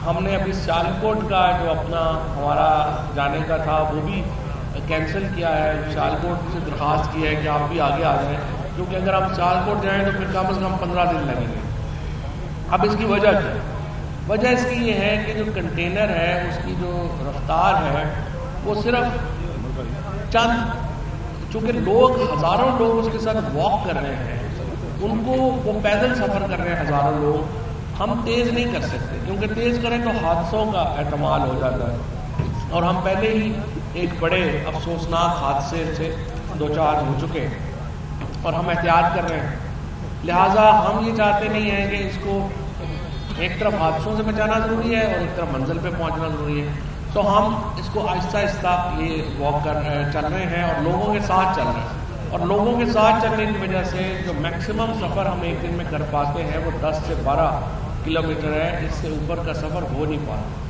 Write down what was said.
ہم نے ابھی سیالکوٹ کا جو اپنا ہمارا جانے کا تھا وہ بھی کینسل کیا ہے. سیالکوٹ سے درخواست کی ہے کہ آپ بھی آگے آ جائیں، کیونکہ اگر ہم سیالکوٹ جائیں تو پھر کم از کم 15 دن لگیں گے. اب اس کی وجہ کیا ہے؟ وجہ اس کی یہ ہے کہ جو کنٹینر ہے اس کی جو رفتار ہے وہ صرف چونکہ ہزاروں لوگ اس کے ساتھ واک کر رہے ہیں، ان کو وہ پیدل سفر کر رہے ہیں ہزاروں لوگ. ہم تیز نہیں کر سکتے، کیونکہ تیز کریں تو حادثوں کا احتمال ہو جاتا ہے، اور ہم پہلے ہی ایک بڑے افسوسناک حادثے سے دوچار ہو چکے ہیں اور ہم احتیاط کر رہے ہیں. لہٰذا ہم یہ چاہتے نہیں ہیں کہ اس کو ایک طرف حادثوں سے بچانا ضروری ہے اور ایک طرف منزل پہ پہنچنا ضروری ہے. تو ہم اس کو آہستہ آہستہ یہ واک چل رہے ہیں اور لوگوں کے ساتھ چل رہے ہیں. اور لوگوں کے ساتھ چلنے کی وجہ سے جو میکسیمم سفر ہم ایک دن میں کر پاتے ہیں وہ 10 سے 12 کلومیٹر ہے، اس سے اوپر کا سفر ہو نہیں پاتا.